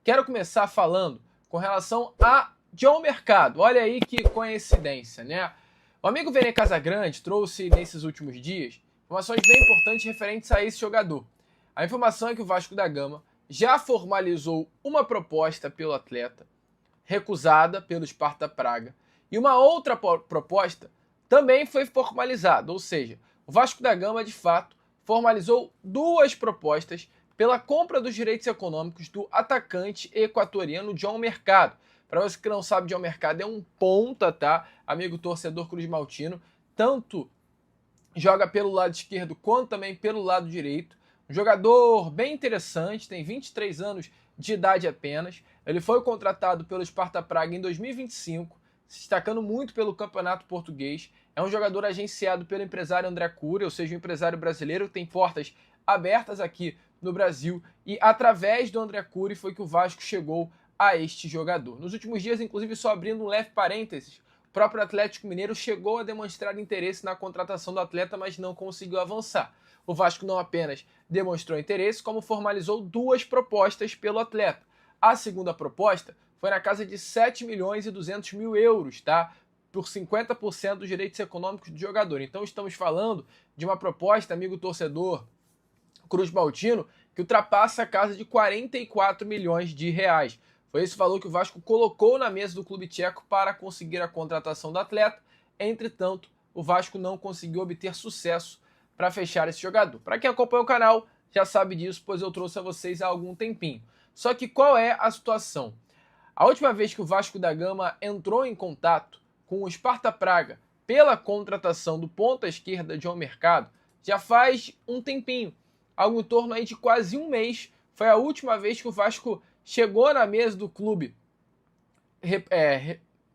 Quero começar falando com relação a John Mercado. Olha aí que coincidência, né? O amigo Vene Casagrande trouxe nesses últimos dias informações bem importantes referentes a esse jogador. A informação é que o Vasco da Gama já formalizou uma proposta pelo atleta, recusada pelo Sparta Praga, e uma outra proposta também foi formalizada, ou seja, o Vasco da Gama de fato formalizou duas propostas pela compra dos direitos econômicos do atacante equatoriano John Mercado. Para você que não sabe, John Mercado é um ponta, tá? Amigo torcedor cruzmaltino, tanto joga pelo lado esquerdo quanto também pelo lado direito. Um jogador bem interessante, tem 23 anos de idade apenas. Ele foi contratado pelo Sparta Praga em 2025, se destacando muito pelo campeonato português. É um jogador agenciado pelo empresário André Cury, ou seja, um empresário brasileiro que tem portas abertas aqui no Brasil, e através do André Cury foi que o Vasco chegou a este jogador. Nos últimos dias, inclusive, só abrindo um leve parênteses, o próprio Atlético Mineiro chegou a demonstrar interesse na contratação do atleta, mas não conseguiu avançar. O Vasco não apenas demonstrou interesse, como formalizou duas propostas pelo atleta. A segunda proposta foi na casa de 7 milhões e 200 mil euros, tá? Por 50% dos direitos econômicos do jogador. Então estamos falando de uma proposta, amigo torcedor cruzmaltino, que ultrapassa a casa de 44 milhões de reais. Foi esse valor que o Vasco colocou na mesa do clube tcheco para conseguir a contratação do atleta. Entretanto, o Vasco não conseguiu obter sucesso para fechar esse jogador. Para quem acompanha o canal, já sabe disso, pois eu trouxe a vocês há algum tempinho. Só que qual é a situação? A última vez que o Vasco da Gama entrou em contato com o Sparta Praga pela contratação do ponta esquerda John Mercado já faz um tempinho. Algo em torno aí de quase um mês. Foi a última vez que o Vasco chegou na mesa do clube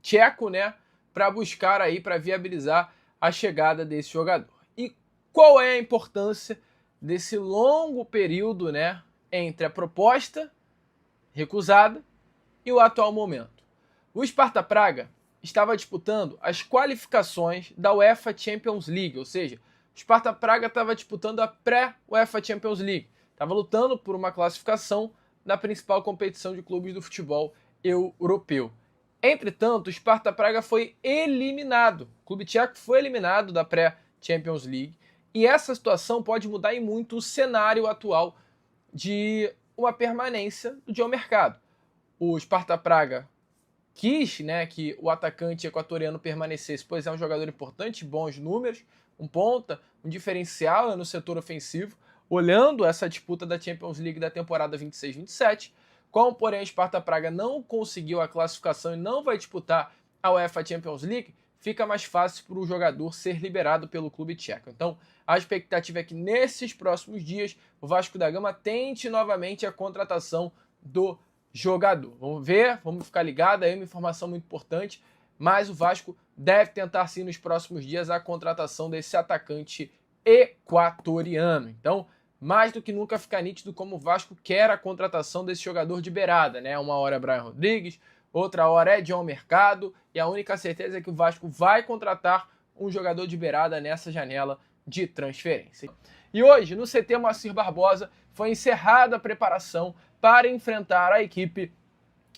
tcheco, né, para buscar aí, para viabilizar a chegada desse jogador. E qual é a importância desse longo período, né, entre a proposta recusada e o atual momento? O Sparta Praga estava disputando as qualificações da UEFA Champions League, ou seja, o Sparta Praga estava disputando a pré-UEFA Champions League, estava lutando por uma classificação na principal competição de clubes do futebol europeu. Entretanto, o Sparta Praga foi eliminado, o clube tcheco foi eliminado da pré-Champions League, e essa situação pode mudar em muito o cenário atual de uma permanência do John Mercado. O Sparta Praga quis, né, que o atacante equatoriano permanecesse, pois é um jogador importante, bons números, um ponta, um diferencial no setor ofensivo, olhando essa disputa da Champions League da temporada 26-27, como porém o Sparta Praga não conseguiu a classificação e não vai disputar a UEFA Champions League, fica mais fácil para o jogador ser liberado pelo clube tcheco. Então, a expectativa é que nesses próximos dias o Vasco da Gama tente novamente a contratação do jogador. Vamos ver, vamos ficar ligado, aí uma informação muito importante, mas o Vasco deve tentar sim nos próximos dias a contratação desse atacante equatoriano. Então, mais do que nunca fica nítido como o Vasco quer a contratação desse jogador de beirada, né? Uma hora é Brian Rodrigues, outra hora é John Mercado, e a única certeza é que o Vasco vai contratar um jogador de beirada nessa janela de transferência. E hoje, no CT Moacir Barbosa, foi encerrada a preparação para enfrentar a equipe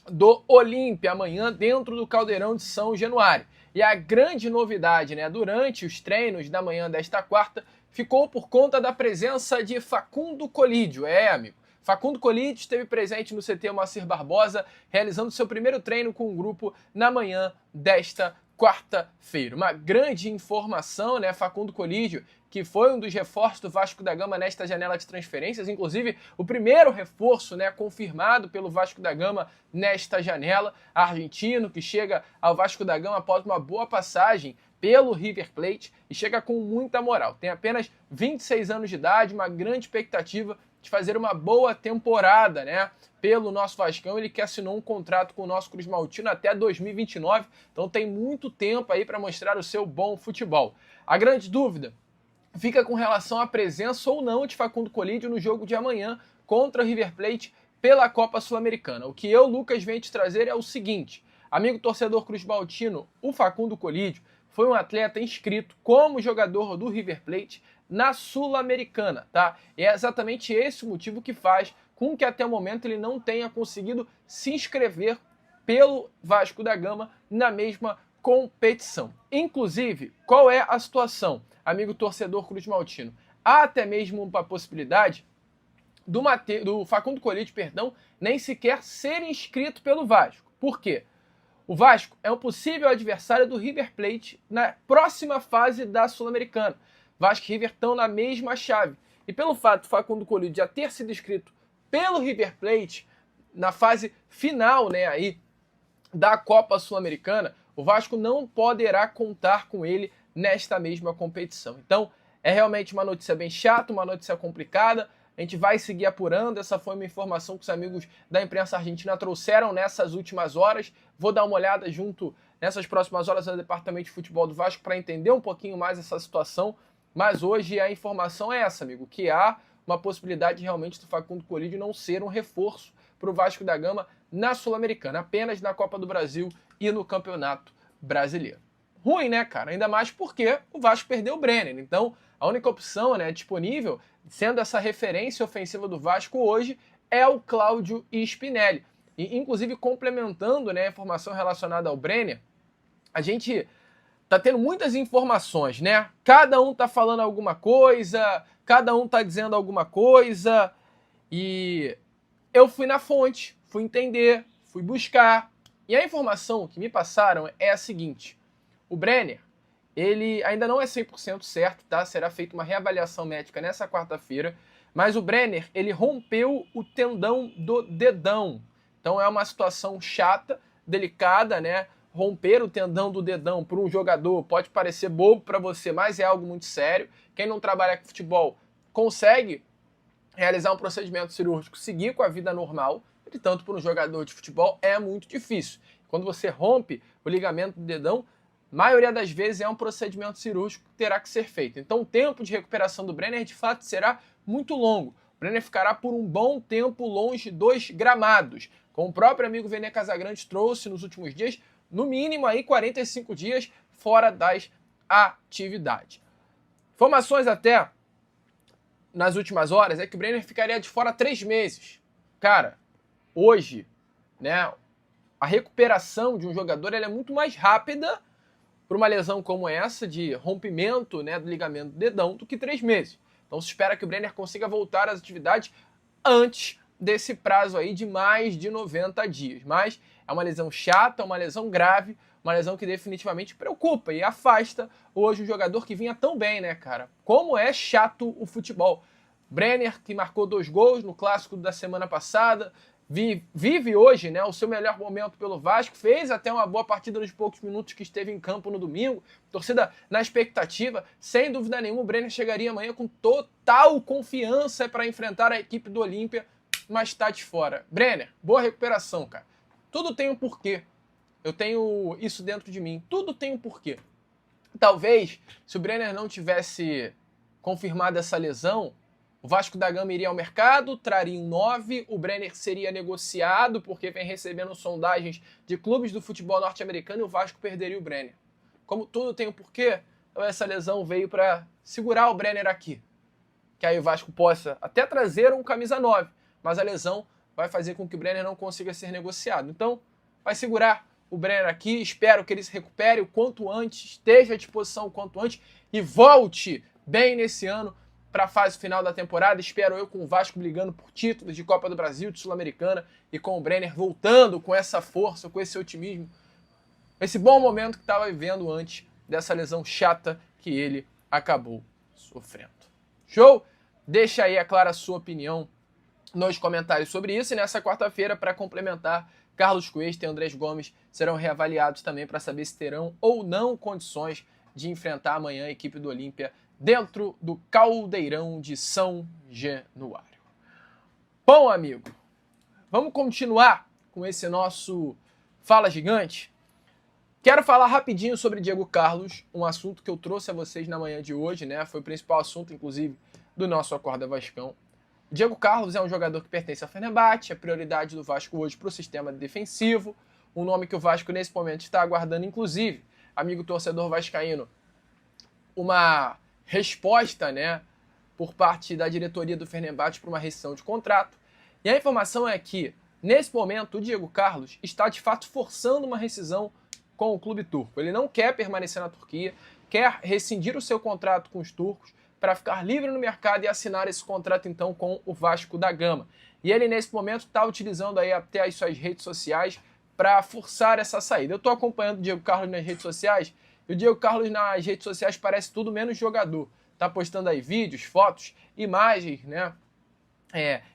do Olímpia amanhã dentro do Caldeirão de São Januário. E a grande novidade, né, durante os treinos da manhã desta quarta, ficou por conta da presença de Facundo Colídio. Amigo, Facundo Colídio esteve presente no CT Moacir Barbosa, realizando seu primeiro treino com o grupo na manhã desta quarta-feira. Uma grande informação, né? Facundo Colídio, que foi um dos reforços do Vasco da Gama nesta janela de transferências, inclusive o primeiro reforço, né, confirmado pelo Vasco da Gama nesta janela, argentino, que chega ao Vasco da Gama após uma boa passagem pelo River Plate e chega com muita moral. Tem apenas 26 anos de idade, uma grande expectativa de fazer uma boa temporada, né, pelo nosso Vascão. Ele que assinou um contrato com o nosso cruzmaltino até 2029, então tem muito tempo aí para mostrar o seu bom futebol. A grande dúvida fica com relação à presença ou não de Facundo Colídio no jogo de amanhã contra o River Plate pela Copa Sul-Americana. O que eu, Lucas, venho te trazer é o seguinte: amigo torcedor cruzmaltino, o Facundo Colídio foi um atleta inscrito como jogador do River Plate na Sul-Americana, tá? E é exatamente esse o motivo que faz com que até o momento ele não tenha conseguido se inscrever pelo Vasco da Gama na mesma competição. Inclusive, qual é a situação, amigo torcedor cruzmaltino? Há até mesmo uma possibilidade do Facundo Colidio, nem sequer ser inscrito pelo Vasco. Por quê? O Vasco é um possível adversário do River Plate na próxima fase da Sul-Americana. Vasco e River estão na mesma chave. E pelo fato do Facundo Colidio já ter sido inscrito pelo River Plate na fase final, né, aí, da Copa Sul-Americana, o Vasco não poderá contar com ele nesta mesma competição. Então, é realmente uma notícia bem chata, uma notícia complicada. A gente vai seguir apurando. Essa foi uma informação que os amigos da imprensa argentina trouxeram nessas últimas horas. Vou dar uma olhada junto nessas próximas horas no departamento de futebol do Vasco para entender um pouquinho mais essa situação. Mas hoje a informação é essa, amigo, que há uma possibilidade realmente do Facundo Colidio não ser um reforço para o Vasco da Gama na Sul-Americana, apenas na Copa do Brasil e no Campeonato Brasileiro. Ruim, né, cara? Ainda mais porque o Vasco perdeu o Brenner. Então, a única opção, né, disponível, sendo essa referência ofensiva do Vasco hoje, é o Cláudio Spinelli. E, inclusive, complementando, né, a informação relacionada ao Brenner, a gente tá tendo muitas informações, né? Cada um tá falando alguma coisa, cada um tá dizendo alguma coisa, e eu fui na fonte, fui entender, fui buscar, e a informação que me passaram é a seguinte: o Brenner, ele ainda não é 100% certo, tá? Será feita uma reavaliação médica nessa quarta-feira, mas o Brenner, ele rompeu o tendão do dedão. Então é uma situação chata, delicada, né? Romper o tendão do dedão para um jogador pode parecer bobo para você, mas é algo muito sério. Quem não trabalha com futebol consegue realizar um procedimento cirúrgico, seguir com a vida normal. Entretanto, para um jogador de futebol é muito difícil. Quando você rompe o ligamento do dedão, maioria das vezes é um procedimento cirúrgico que terá que ser feito. Então o tempo de recuperação do Brenner de fato será muito longo. O Brenner ficará por um bom tempo longe dos gramados. Como o próprio amigo Vene Casagrande trouxe nos últimos dias, no mínimo aí 45 dias fora das atividades. Informações até nas últimas horas é que o Brenner ficaria de fora 3 meses. Cara, hoje, né, a recuperação de um jogador ela é muito mais rápida para uma lesão como essa, de rompimento, né, do ligamento do dedão, do que 3 meses. Então se espera que o Brenner consiga voltar às atividades antes desse prazo aí de mais de 90 dias. Mas é uma lesão chata, uma lesão grave, uma lesão que definitivamente preocupa e afasta hoje um jogador que vinha tão bem, né, cara? Como é chato o futebol. Brenner, que marcou 2 gols no clássico da semana passada, vive hoje, né, o seu melhor momento pelo Vasco, fez até uma boa partida nos poucos minutos que esteve em campo no domingo, torcida na expectativa, sem dúvida nenhuma o Brenner chegaria amanhã com total confiança para enfrentar a equipe do Olímpia, mas está de fora. Brenner, boa recuperação, cara. Tudo tem um porquê. Eu tenho isso dentro de mim. Tudo tem um porquê. Talvez, se o Brenner não tivesse confirmado essa lesão, o Vasco da Gama iria ao mercado, traria um 9, o Brenner seria negociado, porque vem recebendo sondagens de clubes do futebol norte-americano e o Vasco perderia o Brenner. Como tudo tem um porquê, então essa lesão veio para segurar o Brenner aqui. Que aí o Vasco possa até trazer um camisa 9, mas a lesão vai fazer com que o Brenner não consiga ser negociado. Então, vai segurar o Brenner aqui, espero que ele se recupere o quanto antes, esteja à disposição o quanto antes e volte bem nesse ano para a fase final da temporada. Espero eu com o Vasco brigando por títulos de Copa do Brasil, de Sul-Americana, e com o Brenner voltando com essa força, com esse otimismo, esse bom momento que estava vivendo antes dessa lesão chata que ele acabou sofrendo. Show? Deixa aí, é claro, a sua opinião nos comentários sobre isso. E nessa quarta-feira, para complementar, Carlos Cuesta e Andrés Gomes serão reavaliados também para saber se terão ou não condições de enfrentar amanhã a equipe do Olímpia dentro do Caldeirão de São Januário. Bom, amigo, vamos continuar com esse nosso Fala Gigante. Quero falar rapidinho sobre Diego Carlos, um assunto que eu trouxe a vocês na manhã de hoje, né? Foi o principal assunto, inclusive, do nosso Acorda Vascão. Diego Carlos é um jogador que pertence ao Fenerbahçe, a prioridade do Vasco hoje para o sistema defensivo, um nome que o Vasco nesse momento está aguardando, inclusive, amigo torcedor vascaíno, uma resposta, né, por parte da diretoria do Fenerbahçe para uma rescisão de contrato. E a informação é que, nesse momento, o Diego Carlos está de fato forçando uma rescisão com o clube turco. Ele não quer permanecer na Turquia, quer rescindir o seu contrato com os turcos para ficar livre no mercado e assinar esse contrato então com o Vasco da Gama. E ele nesse momento está utilizando aí até as suas redes sociais para forçar essa saída. Eu estou acompanhando o Diego Carlos nas redes sociais e o Diego Carlos nas redes sociais parece tudo menos jogador. Tá postando aí vídeos, fotos, imagens, né?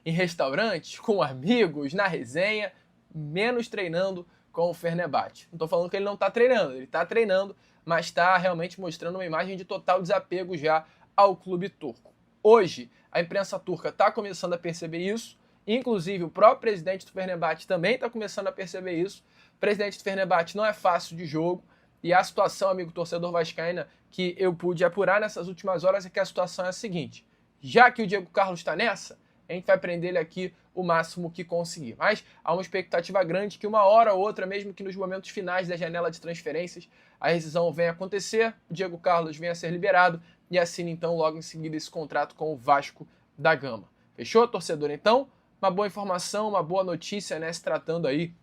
Em restaurantes, com amigos, na resenha, menos treinando com o Fenerbahçe. Não estou falando que ele não está treinando, ele está treinando, mas está realmente mostrando uma imagem de total desapego já ao clube turco. Hoje, a imprensa turca está começando a perceber isso, inclusive o próprio presidente do Fenerbahçe também está começando a perceber isso. O presidente do Fenerbahçe não é fácil de jogo, e a situação, amigo torcedor vascaína, que eu pude apurar nessas últimas horas é que a situação é a seguinte: já que o Diego Carlos está nessa, a gente vai prender ele aqui o máximo que conseguir. Mas há uma expectativa grande que uma hora ou outra, mesmo que nos momentos finais da janela de transferências, a rescisão venha a acontecer, o Diego Carlos venha a ser liberado e assine então logo em seguida esse contrato com o Vasco da Gama. Fechou, torcedor? Então, uma boa informação, uma boa notícia, né, se tratando aí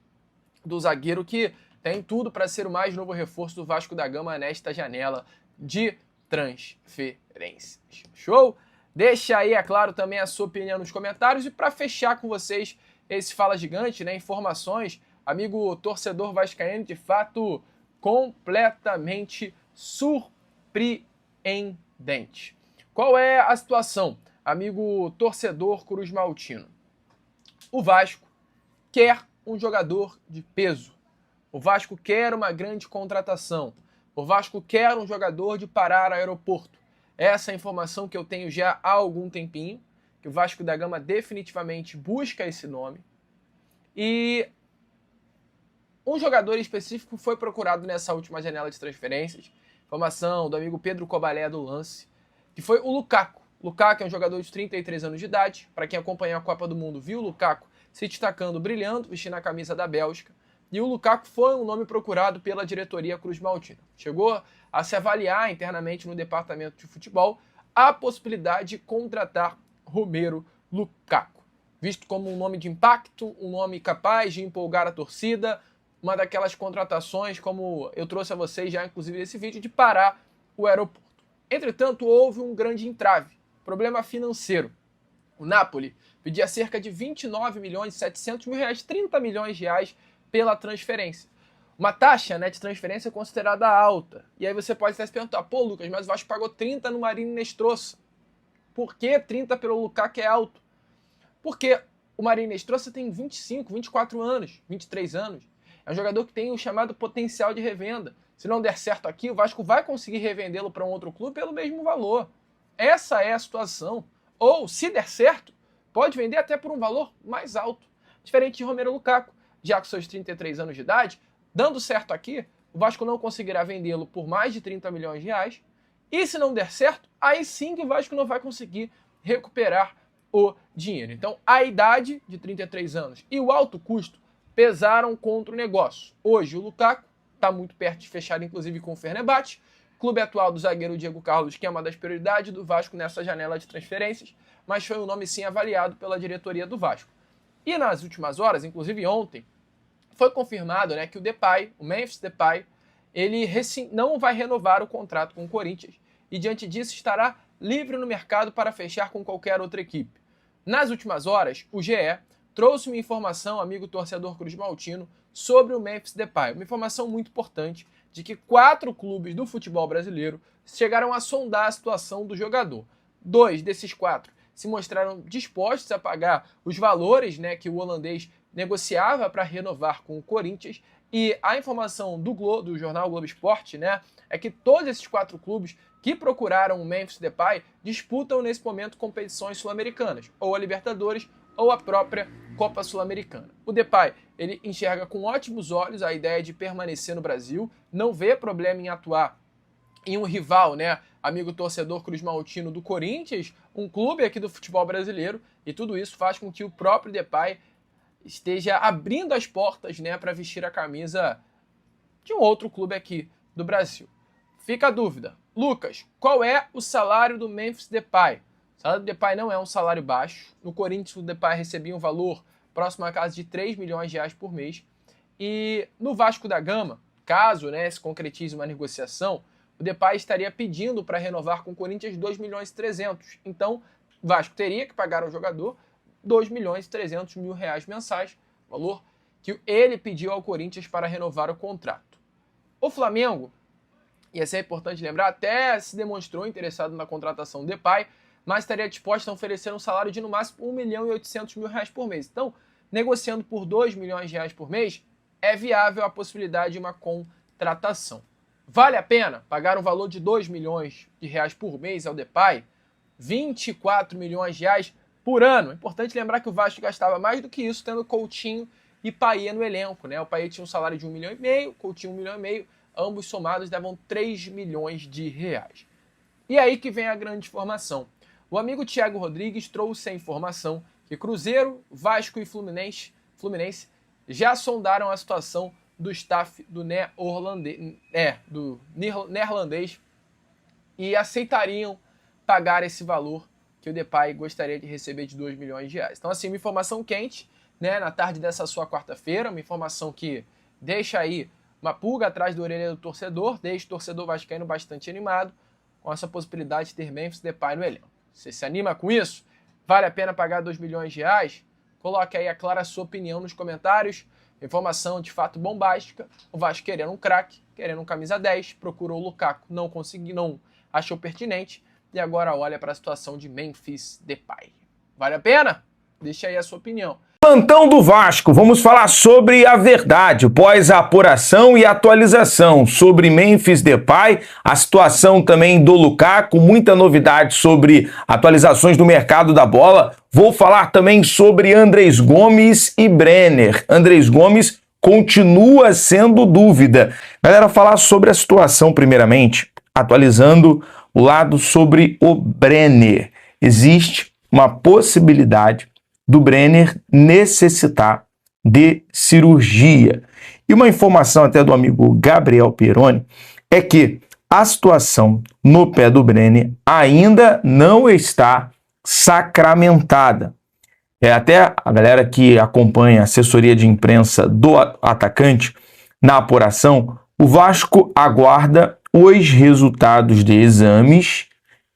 do zagueiro que tem tudo para ser o mais novo reforço do Vasco da Gama nesta janela de transferências. Show? Deixa aí, é claro, também a sua opinião nos comentários. E para fechar com vocês esse Fala Gigante, né, informações, amigo torcedor vascaíno, de fato, completamente surpreendente. Qual é a situação, amigo torcedor cruzmaltino? O Vasco quer um jogador de peso. O Vasco quer uma grande contratação. O Vasco quer um jogador de parar aeroporto. Essa é a informação que eu tenho já há algum tempinho, que o Vasco da Gama definitivamente busca esse nome. E um jogador específico foi procurado nessa última janela de transferências. Informação do amigo Pedro Cobalé do Lance, que foi o Lukaku. Lukaku é um jogador de 33 anos de idade. Para quem acompanhou a Copa do Mundo, viu o Lukaku se destacando, brilhando, vestindo a camisa da Bélgica. E o Lukaku foi um nome procurado pela diretoria cruzmaltina. Chegou a se avaliar internamente no departamento de futebol a possibilidade de contratar Romelu Lukaku, visto como um nome de impacto, um nome capaz de empolgar a torcida, uma daquelas contratações, como eu trouxe a vocês já inclusive nesse vídeo, de parar o aeroporto. Entretanto, houve um grande entrave, problema financeiro. O Napoli pedia cerca de 29 milhões e 700 mil reais, 30 milhões de reais pela transferência. Uma taxa, né, de transferência considerada alta. E aí você pode até se perguntar, pô, Lucas, mas o Vasco pagou 30 no Marinho Nestrosa. Por que 30 pelo Lukaku é alto? Porque o Marinho Nestrosa tem 25, 24 anos, 23 anos. É um jogador que tem o chamado potencial de revenda. Se não der certo aqui, o Vasco vai conseguir revendê-lo para um outro clube pelo mesmo valor. Essa é a situação. Ou, se der certo, pode vender até por um valor mais alto. Diferente de Romelu Lukaku, já com seus 33 anos de idade, dando certo aqui, o Vasco não conseguirá vendê-lo por mais de 30 milhões de reais. E se não der certo, aí sim que o Vasco não vai conseguir recuperar o dinheiro. Então, a idade de 33 anos e o alto custo pesaram contra o negócio. Hoje, o Lukaku está muito perto de fechar, inclusive, com o Fenerbahçe, clube atual do zagueiro Diego Carlos, que é uma das prioridades do Vasco nessa janela de transferências, mas foi um nome sim avaliado pela diretoria do Vasco. E nas últimas horas, inclusive ontem, foi confirmado, né, que o Depay, o Memphis Depay, ele não vai renovar o contrato com o Corinthians e, diante disso, estará livre no mercado para fechar com qualquer outra equipe. Nas últimas horas, o GE trouxe uma informação, amigo torcedor cruzmaltino, sobre o Memphis Depay. Uma informação muito importante de que 4 clubes do futebol brasileiro chegaram a sondar a situação do jogador. 2 desses 4 se mostraram dispostos a pagar os valores, né, que o holandês negociava para renovar com o Corinthians. E a informação do jornal Globo Esporte, né, é que todos esses 4 clubes que procuraram o Memphis Depay disputam nesse momento competições sul-americanas, ou a Libertadores ou a própria Copa Sul-Americana. O Depay, ele enxerga com ótimos olhos a ideia de permanecer no Brasil, não vê problema em atuar em um rival, né, amigo torcedor cruzmaltino do Corinthians, um clube aqui do futebol brasileiro, e tudo isso faz com que o próprio Depay esteja abrindo as portas, né, para vestir a camisa de um outro clube aqui do Brasil. Fica a dúvida. Lucas, qual é o salário do Memphis Depay? O salário do Depay não é um salário baixo. No Corinthians, o Depay recebia um valor próximo a casa de 3 milhões de reais por mês. E no Vasco da Gama, caso, né, se concretize uma negociação, o Depay estaria pedindo para renovar com o Corinthians 2 milhões e 300. Então, o Vasco teria que pagar ao jogador 2 milhões e 300 mil reais mensais, valor que ele pediu ao Corinthians para renovar o contrato. O Flamengo, e isso é importante lembrar, até se demonstrou interessado na contratação do Depay, mas estaria disposto a oferecer um salário de no máximo 1 milhão e 800 mil reais por mês. Então, negociando por 2 milhões de reais por mês, é viável a possibilidade de uma contratação. Vale a pena pagar um valor de 2 milhões de reais por mês ao Depay? 24 milhões de reais por ano. É importante lembrar que o Vasco gastava mais do que isso, tendo Coutinho e Payet no elenco, né? O Payet tinha um salário de 1,5 milhão, Coutinho 1,5 milhão, ambos somados davam 3 milhões de reais. E aí que vem a grande informação. O amigo Thiago Rodrigues trouxe a informação que Cruzeiro, Vasco e Fluminense já sondaram a situação do staff do neerlandês e aceitariam pagar esse valor que o Depay gostaria de receber de 2 milhões de reais. Então, assim, uma informação quente, né, na tarde dessa sua quarta-feira, uma informação que deixa aí uma pulga atrás da orelha do torcedor, deixa o torcedor vascaíno bastante animado com essa possibilidade de ter Memphis Depay no elenco. Você se anima com isso? Vale a pena pagar 2 milhões de reais? Coloque aí, aclara a sua opinião nos comentários. Informação de fato bombástica. O Vasco querendo um craque, querendo um camisa 10, procurou o Lukaku, não conseguiu, não achou pertinente e agora olha para a situação de Memphis Depay. Vale a pena? Deixa aí a sua opinião. Plantão do Vasco, vamos falar sobre a verdade, pós a apuração e atualização sobre Memphis Depay, a situação também do Lukaku, muita novidade sobre atualizações do mercado da bola. Vou falar também sobre Andrés Gomes e Brenner. Andrés Gomes continua sendo dúvida. Galera, falar sobre a situação primeiramente, atualizando o lado sobre o Brenner. Existe uma possibilidade do Brenner necessitar de cirurgia. E uma informação até do amigo Gabriel Peroni é que a situação no pé do Brenner ainda não está sacramentada. Até a galera que acompanha a assessoria de imprensa do atacante na apuração, o Vasco aguarda os resultados de exames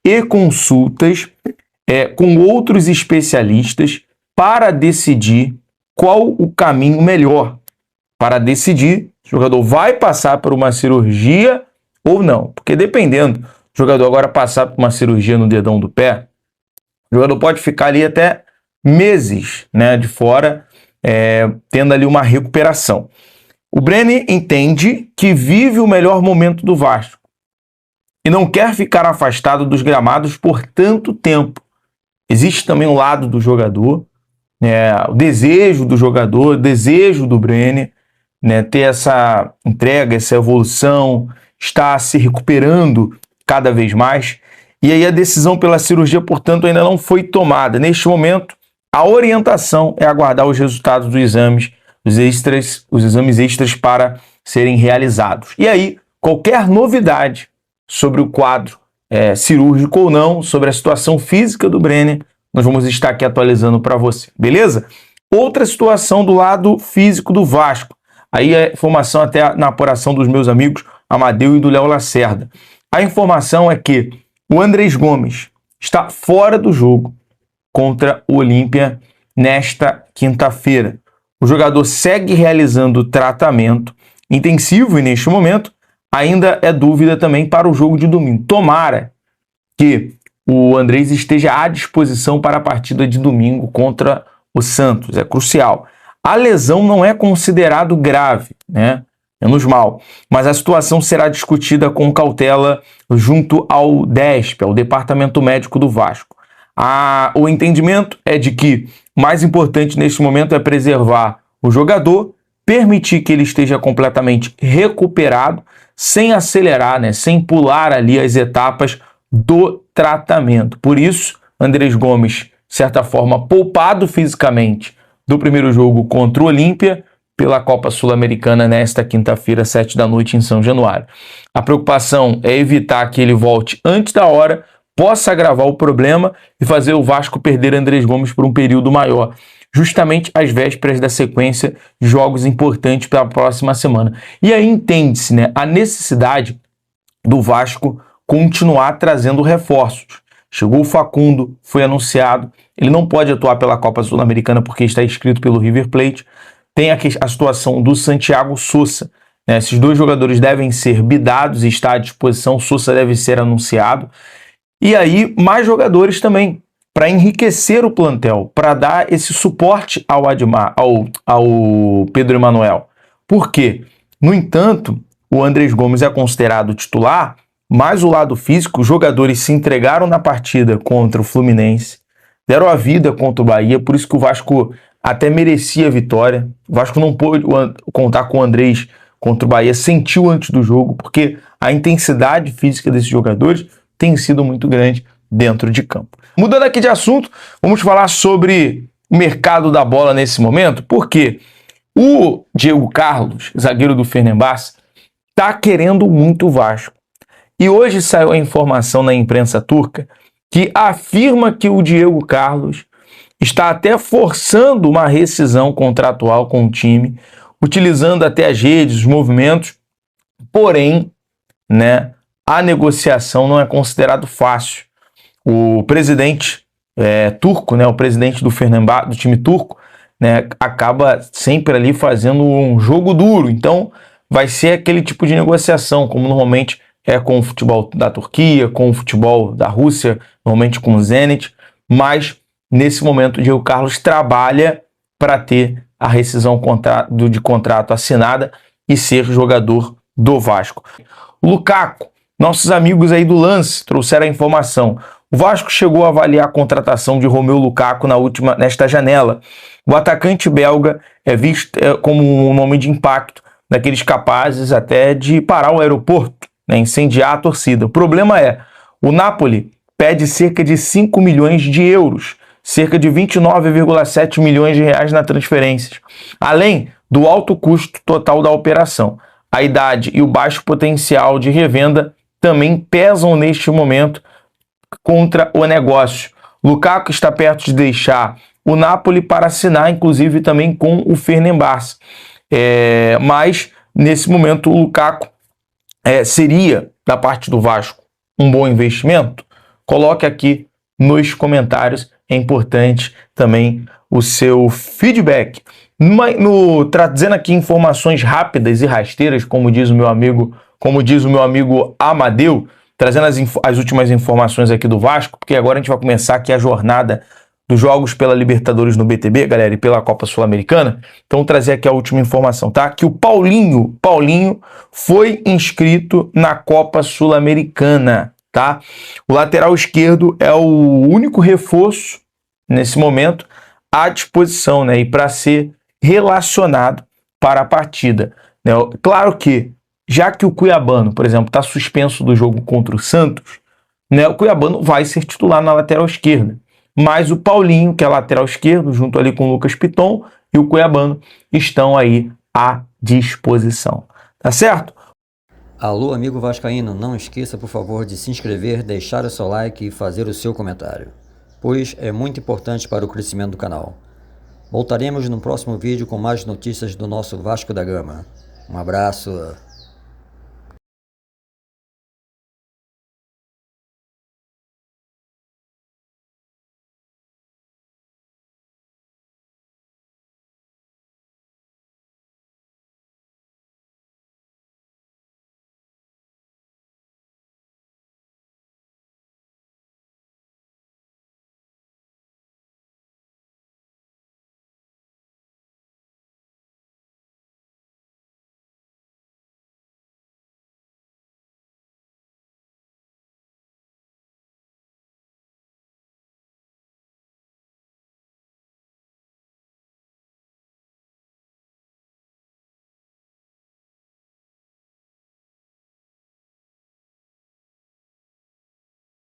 e consultas com outros especialistas para decidir qual o caminho melhor, para decidir se o jogador vai passar por uma cirurgia ou não. Porque dependendo do jogador agora passar por uma cirurgia no dedão do pé, o jogador pode ficar ali até meses, né, de fora, tendo ali uma recuperação. O Brenner entende que vive o melhor momento do Vasco e não quer ficar afastado dos gramados por tanto tempo. Existe também o lado do jogador, o desejo do jogador, o desejo do Brenner, ter essa entrega, essa evolução, estar se recuperando cada vez mais. E aí a decisão pela cirurgia, portanto, ainda não foi tomada. Neste momento, a orientação é aguardar os resultados dos exames, os exames extras para serem realizados. E aí, qualquer novidade sobre o quadro cirúrgico ou não, sobre a situação física do Brenner, nós vamos estar aqui atualizando para você, beleza? Outra situação do lado físico do Vasco. Aí a informação até na apuração dos meus amigos Amadeu e do Léo Lacerda. A informação é que o Andrés Gomes está fora do jogo contra o Olímpia nesta quinta-feira. O jogador segue realizando tratamento intensivo e neste momento ainda é dúvida também para o jogo de domingo. Tomara que o Andrés esteja à disposição para a partida de domingo contra o Santos. É crucial. A lesão não é considerado grave, né? Menos mal. Mas a situação será discutida com cautela junto ao DESP, ao Departamento Médico do Vasco. O entendimento é de que o mais importante neste momento é preservar o jogador, permitir que ele esteja completamente recuperado, sem acelerar, né? Sem pular ali as etapas do tratamento. Por isso, Andrés Gomes, de certa forma, poupado fisicamente do primeiro jogo contra o Olímpia pela Copa Sul-Americana nesta quinta-feira, 7 da noite, em São Januário. A preocupação é evitar que ele volte antes da hora possa agravar o problema e fazer o Vasco perder Andrés Gomes por um período maior, justamente às vésperas da sequência de jogos importantes para a próxima semana. E aí entende-se, né, a necessidade do Vasco continuar trazendo reforços. Chegou o Facundo, foi anunciado, ele não pode atuar pela Copa Sul-Americana porque está inscrito pelo River Plate. Tem a situação do Santiago Sousa, né? Esses dois jogadores devem ser bidados e está à disposição, o Sousa deve ser anunciado. E aí, mais jogadores também, para enriquecer o plantel, para dar esse suporte ao Pedro Emanuel. Por quê? No entanto, o Andrés Gomes é considerado titular, mas o lado físico, os jogadores se entregaram na partida contra o Fluminense, deram a vida contra o Bahia, por isso que o Vasco até merecia a vitória. O Vasco não pôde contar com o Andrés contra o Bahia, sentiu antes do jogo, porque a intensidade física desses jogadores tem sido muito grande dentro de campo. Mudando aqui de assunto, vamos falar sobre o mercado da bola nesse momento, porque o Diego Carlos, zagueiro do Fenerbahçe, está querendo muito o Vasco. E hoje saiu a informação na imprensa turca que afirma que o Diego Carlos está até forçando uma rescisão contratual com o time, utilizando até as redes, os movimentos, porém, né, a negociação não é considerado fácil. O presidente turco, né, o presidente do Fenerbahçe, do time turco, né, acaba sempre ali fazendo um jogo duro. Então, vai ser aquele tipo de negociação, como normalmente é com o futebol da Turquia, com o futebol da Rússia, normalmente com o Zenit, mas nesse momento o Diego Carlos trabalha para ter a rescisão de contrato assinada e ser jogador do Vasco. O Lukaku, nossos amigos aí do Lance trouxeram a informação. O Vasco chegou a avaliar a contratação de Romelu Lukaku nesta janela. O atacante belga é visto como um nome de impacto, daqueles capazes até de parar o aeroporto, né, incendiar a torcida. O problema é, o Napoli pede cerca de 5 milhões de euros, cerca de 29,7 milhões de reais na transferências, além do alto custo total da operação. A idade e o baixo potencial de revenda também pesam neste momento contra o negócio. Lukaku está perto de deixar o Napoli para assinar, inclusive, também com o Fenerbahçe. Mas, nesse momento, o Lukaku seria, da parte do Vasco, um bom investimento? Coloque aqui nos comentários, é importante também o seu feedback. Trazendo aqui informações rápidas e rasteiras, como diz o meu amigo Amadeu, trazendo as últimas informações aqui do Vasco, porque agora a gente vai começar aqui a jornada dos jogos pela Libertadores no BTB, galera, e pela Copa Sul-Americana. Então, vou trazer aqui a última informação, tá? Que o Paulinho foi inscrito na Copa Sul-Americana, tá? O lateral esquerdo é o único reforço, nesse momento, à disposição, né? E para ser relacionado para a partida, né? Claro que, já que o Cuiabano, por exemplo, está suspenso do jogo contra o Santos, né? O Cuiabano vai ser titular na lateral esquerda. Mas o Paulinho, que é lateral esquerdo, junto ali com o Lucas Piton, e o Cuiabano estão aí à disposição. Tá certo? Alô, amigo vascaíno, não esqueça, por favor, de se inscrever, deixar o seu like e fazer o seu comentário, pois é muito importante para o crescimento do canal. Voltaremos no próximo vídeo com mais notícias do nosso Vasco da Gama. Um abraço.